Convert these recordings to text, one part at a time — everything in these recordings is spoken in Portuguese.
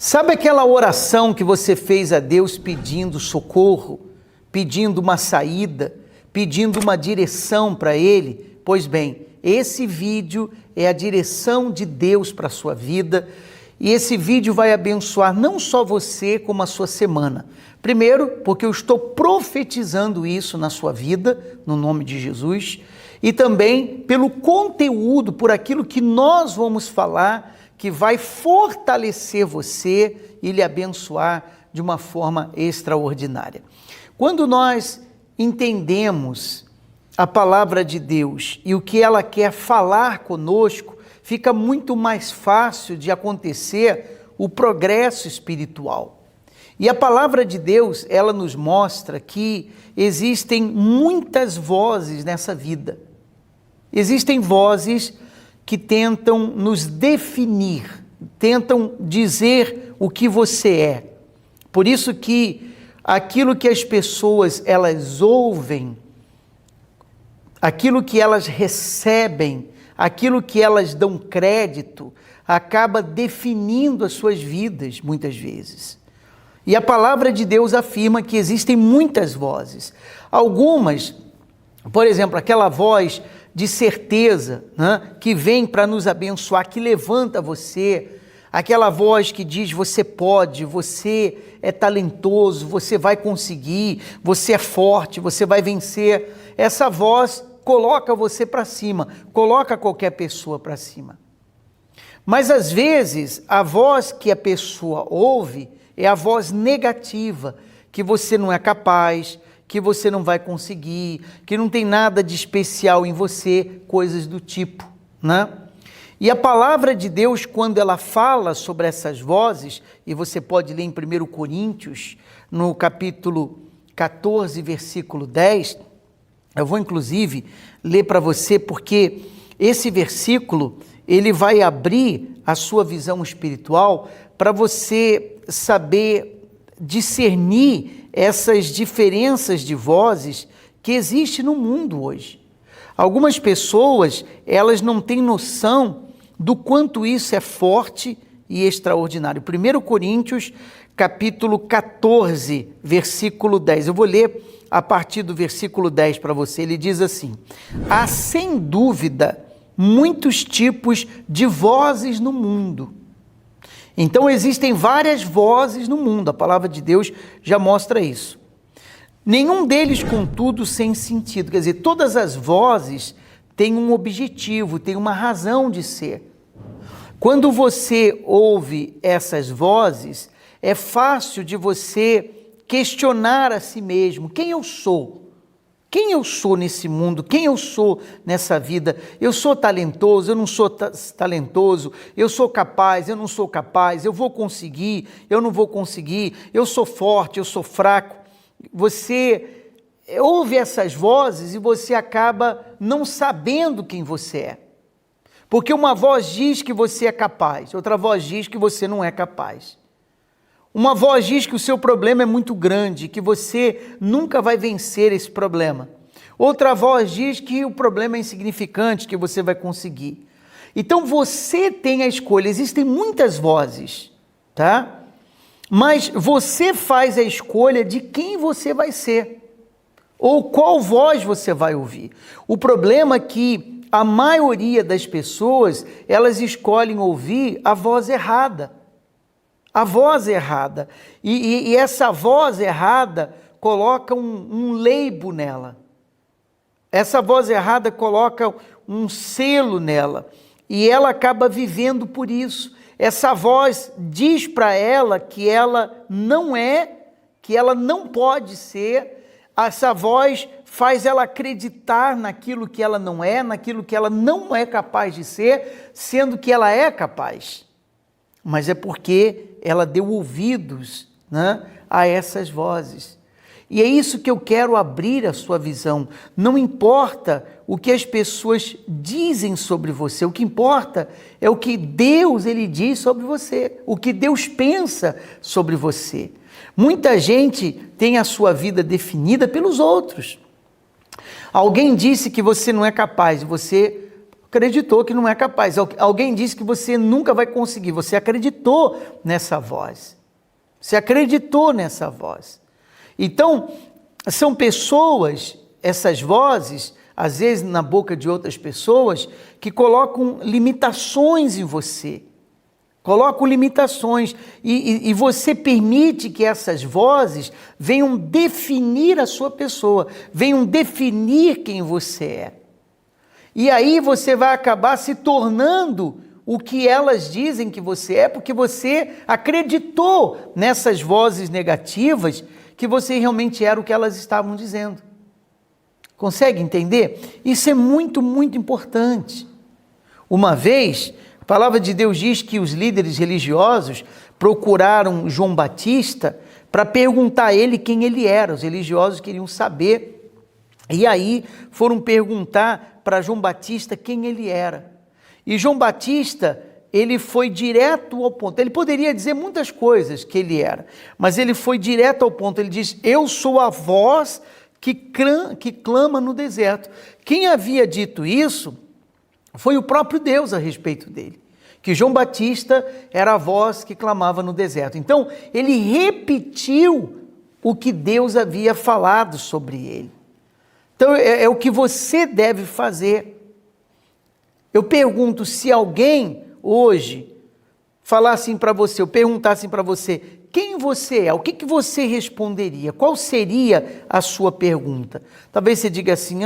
Sabe aquela oração que você fez a Deus pedindo socorro, pedindo uma saída, pedindo uma direção para Ele? Pois bem, esse vídeo é a direção de Deus para a sua vida e esse vídeo vai abençoar não só você, como a sua semana. Primeiro, porque eu estou profetizando isso na sua vida, no nome de Jesus, e também pelo conteúdo, por aquilo que nós vamos falar, que vai fortalecer você e lhe abençoar de uma forma extraordinária. Quando nós entendemos a palavra de Deus e o que ela quer falar conosco, fica muito mais fácil de acontecer o progresso espiritual. E a palavra de Deus, ela nos mostra que existem muitas vozes nessa vida. Existem vozes que tentam nos definir, tentam dizer o que você é. Por isso que aquilo que as pessoas elas ouvem, aquilo que elas recebem, aquilo que elas dão crédito, acaba definindo as suas vidas muitas vezes. E a palavra de Deus afirma que existem muitas vozes. Algumas, por exemplo, aquela voz de certeza, né, que vem para nos abençoar, que levanta você, aquela voz que diz você pode, você é talentoso, você vai conseguir, você é forte, você vai vencer. Essa voz coloca você para cima, coloca qualquer pessoa para cima. Mas às vezes a voz que a pessoa ouve é a voz negativa, que você não é capaz, que você não vai conseguir, que não tem nada de especial em você, coisas do tipo, né? E a palavra de Deus, quando ela fala sobre essas vozes, e você pode ler em 1 Coríntios, no capítulo 14, versículo 10, eu vou inclusive ler para você, porque esse versículo, ele vai abrir a sua visão espiritual para você saber discernir essas diferenças de vozes que existem no mundo hoje. Algumas pessoas, elas não têm noção do quanto isso é forte e extraordinário. 1 Coríntios, capítulo 14, versículo 10. Eu vou ler a partir do versículo 10 para você. Ele diz assim: há sem dúvida muitos tipos de vozes no mundo. Então existem várias vozes no mundo, a palavra de Deus já mostra isso. Nenhum deles, contudo, sem sentido. Quer dizer, todas as vozes têm um objetivo, têm uma razão de ser. Quando você ouve essas vozes, é fácil de você questionar a si mesmo: quem eu sou? Quem eu sou nesse mundo? Quem eu sou nessa vida? Eu sou talentoso? Eu não sou talentoso? Eu sou capaz? Eu não sou capaz? Eu vou conseguir? Eu não vou conseguir? Eu sou forte? Eu sou fraco? Você ouve essas vozes e você acaba não sabendo quem você é. Porque uma voz diz que você é capaz, outra voz diz que você não é capaz. Uma voz diz que o seu problema é muito grande, que você nunca vai vencer esse problema. Outra voz diz que o problema é insignificante, que você vai conseguir. Então você tem a escolha, existem muitas vozes, tá? Mas você faz a escolha de quem você vai ser, ou qual voz você vai ouvir. O problema é que a maioria das pessoas, elas escolhem ouvir a voz errada. A voz errada. E essa voz errada coloca um label nela. Essa voz errada coloca um selo nela. E ela acaba vivendo por isso. Essa voz diz para ela que ela não é, que ela não pode ser. Essa voz faz ela acreditar naquilo que ela não é, naquilo que ela não é capaz de ser, sendo que ela é capaz. Mas é porque ela deu ouvidos, né, a essas vozes. E é isso que eu quero abrir a sua visão. Não importa o que as pessoas dizem sobre você, o que importa é o que Deus ele diz sobre você, o que Deus pensa sobre você. Muita gente tem a sua vida definida pelos outros. Alguém disse que você não é capaz, você acreditou que não é capaz. Alguém disse que você nunca vai conseguir, você acreditou nessa voz. Você acreditou nessa voz. Então, são pessoas, essas vozes, às vezes na boca de outras pessoas, que colocam limitações em você. Colocam limitações e você permite que essas vozes venham definir a sua pessoa, venham definir quem você é. E aí você vai acabar se tornando o que elas dizem que você é, porque você acreditou nessas vozes negativas que você realmente era o que elas estavam dizendo. Consegue entender? Isso é muito, muito importante. Uma vez, a palavra de Deus diz que os líderes religiosos procuraram João Batista para perguntar a ele quem ele era. Os religiosos queriam saber. E aí foram perguntar para João Batista quem ele era. E João Batista, ele foi direto ao ponto. Ele poderia dizer muitas coisas que ele era, mas ele foi direto ao ponto. Ele diz: eu sou a voz que clama no deserto. Quem havia dito isso foi o próprio Deus a respeito dele, que João Batista era a voz que clamava no deserto. Então, ele repetiu o que Deus havia falado sobre ele. Então, é o que você deve fazer. Eu pergunto, se alguém hoje falasse para você, eu perguntasse para você, quem você é? O que você responderia? Qual seria a sua pergunta? Talvez você diga assim: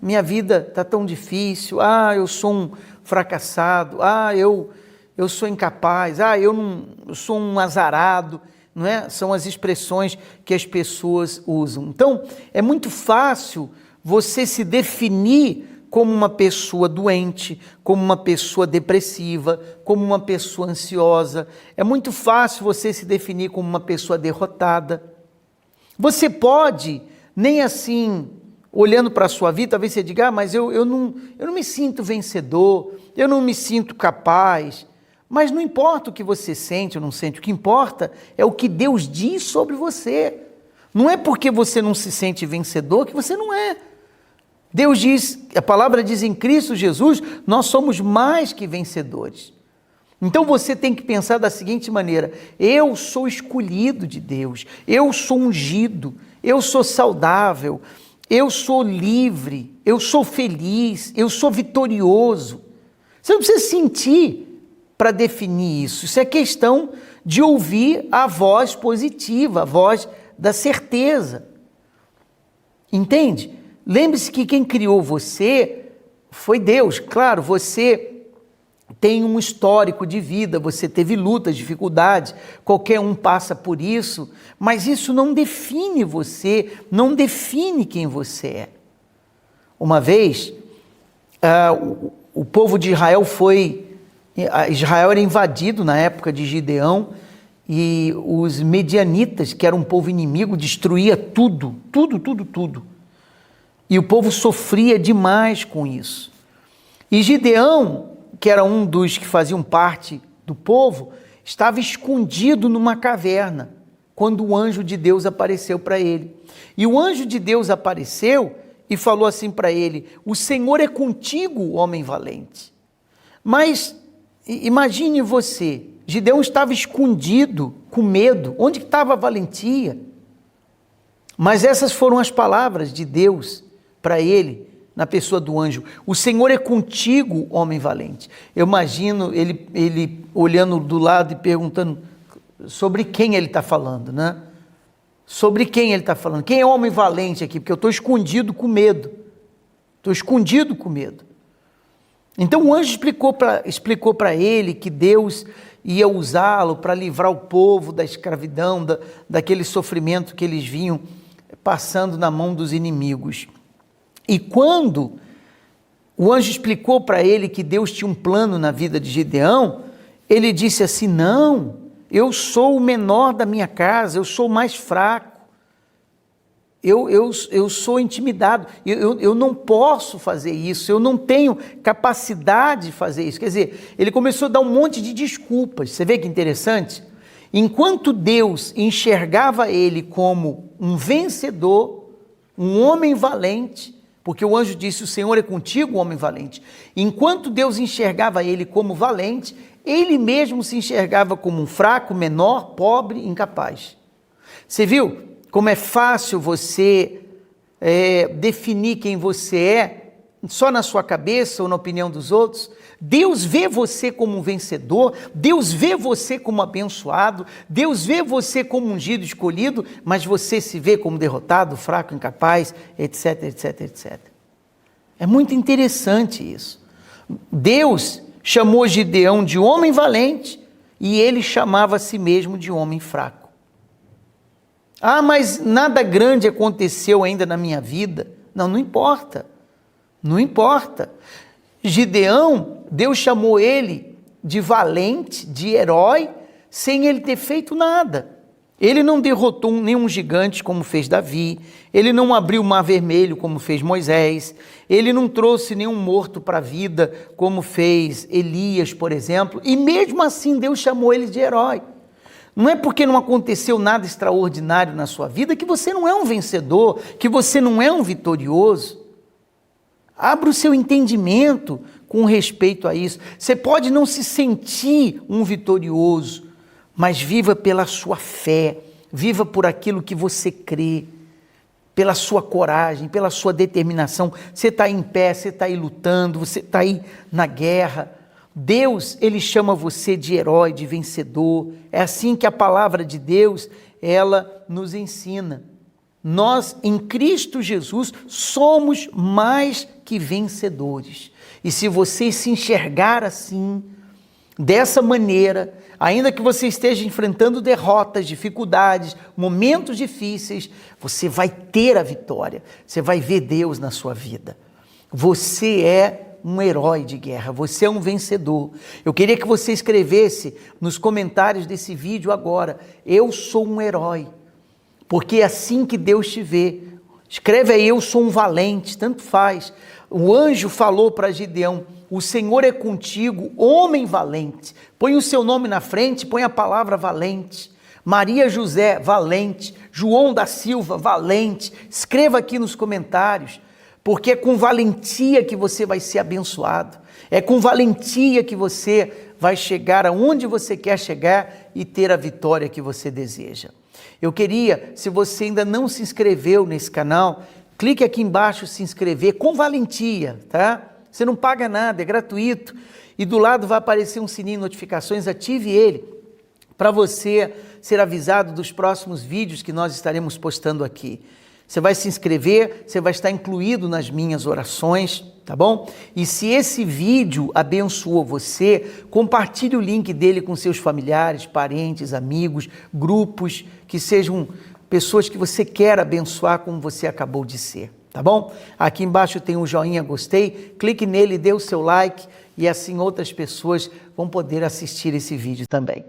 minha vida está tão difícil, eu sou um fracassado, eu sou incapaz, eu sou um azarado, não é? São as expressões que as pessoas usam. Então, é muito fácil você se definir como uma pessoa doente, como uma pessoa depressiva, como uma pessoa ansiosa. É muito fácil você se definir como uma pessoa derrotada. Você pode, nem assim, olhando para a sua vida, talvez você diga: mas eu não me sinto vencedor, eu não me sinto capaz. Mas não importa o que você sente ou não sente, o que importa é o que Deus diz sobre você. Não é porque você não se sente vencedor que você não é. Deus diz, a palavra diz, em Cristo Jesus, nós somos mais que vencedores. Então você tem que pensar da seguinte maneira: eu sou escolhido de Deus, eu sou ungido, eu sou saudável, eu sou livre, eu sou feliz, eu sou vitorioso. Você não precisa sentir para definir isso. Isso é questão de ouvir a voz positiva, a voz da certeza. Entende? Lembre-se que quem criou você foi Deus. Claro, você tem um histórico de vida, você teve lutas, dificuldades, qualquer um passa por isso, mas isso não define você, não define quem você é. Uma vez, o povo de Israel Israel era invadido na época de Gideão, e os medianitas, que eram um povo inimigo, destruía tudo. E o povo sofria demais com isso. E Gideão, que era um dos que faziam parte do povo, estava escondido numa caverna, quando o anjo de Deus apareceu para ele. E o anjo de Deus apareceu e falou assim para ele: o Senhor é contigo, homem valente. Mas imagine você, Gideão estava escondido, com medo. Onde estava a valentia? Mas essas foram as palavras de Deus para ele, na pessoa do anjo: o Senhor é contigo, homem valente. Eu imagino ele olhando do lado e perguntando sobre quem ele está falando, né? Sobre quem ele está falando? Quem é o homem valente aqui? Porque eu estou escondido com medo. Então o anjo explicou para ele que Deus ia usá-lo para livrar o povo da escravidão, daquele sofrimento que eles vinham passando na mão dos inimigos. E quando o anjo explicou para ele que Deus tinha um plano na vida de Gideão, ele disse assim: não, eu sou o menor da minha casa, eu sou o mais fraco, eu sou intimidado, eu não posso fazer isso, eu não tenho capacidade de fazer isso. Quer dizer, ele começou a dar um monte de desculpas. Você vê que interessante? Enquanto Deus enxergava ele como um vencedor, um homem valente, porque o anjo disse: o Senhor é contigo, homem valente. Enquanto Deus enxergava ele como valente, ele mesmo se enxergava como um fraco, menor, pobre, incapaz. Você viu como é fácil você definir quem você é só na sua cabeça ou na opinião dos outros? Deus vê você como um vencedor, Deus vê você como abençoado, Deus vê você como ungido, escolhido, mas você se vê como derrotado, fraco, incapaz, etc, etc, etc. É muito interessante isso. Deus chamou Gideão de homem valente e ele chamava a si mesmo de homem fraco. Ah, mas nada grande aconteceu ainda na minha vida. Não, não importa. Não importa. Gideão, Deus chamou ele de valente, de herói, sem ele ter feito nada. Ele não derrotou nenhum gigante como fez Davi, ele não abriu o mar vermelho como fez Moisés, ele não trouxe nenhum morto para a vida como fez Elias, por exemplo, e mesmo assim Deus chamou ele de herói. Não é porque não aconteceu nada extraordinário na sua vida que você não é um vencedor, que você não é um vitorioso. Abra o seu entendimento com respeito a isso. Você pode não se sentir um vitorioso, mas viva pela sua fé, viva por aquilo que você crê, pela sua coragem, pela sua determinação. Você está em pé, você está aí lutando, você está aí na guerra. Deus, ele chama você de herói, de vencedor. É assim que a palavra de Deus, ela nos ensina. Nós, em Cristo Jesus, somos mais que vencedores. E se você se enxergar assim, dessa maneira, ainda que você esteja enfrentando derrotas, dificuldades, momentos difíceis, você vai ter a vitória. Você vai ver Deus na sua vida. Você é um herói de guerra, você é um vencedor. Eu queria que você escrevesse nos comentários desse vídeo agora: eu sou um herói. Porque é assim que Deus te vê. Escreve aí: eu sou um valente, tanto faz. O anjo falou para Gideão: o Senhor é contigo, homem valente. Põe o seu nome na frente, põe a palavra valente. Maria José, valente. João da Silva, valente. Escreva aqui nos comentários, porque é com valentia que você vai ser abençoado. É com valentia que você vai chegar aonde você quer chegar e ter a vitória que você deseja. Eu queria, se você ainda não se inscreveu nesse canal, clique aqui embaixo, se inscrever com valentia, tá? Você não paga nada, é gratuito. E do lado vai aparecer um sininho de notificações, ative ele para você ser avisado dos próximos vídeos que nós estaremos postando aqui. Você vai se inscrever, você vai estar incluído nas minhas orações, tá bom? E se esse vídeo abençoou você, compartilhe o link dele com seus familiares, parentes, amigos, grupos, que sejam pessoas que você quer abençoar como você acabou de ser, tá bom? Aqui embaixo tem um joinha, gostei, clique nele, dê o seu like e assim outras pessoas vão poder assistir esse vídeo também.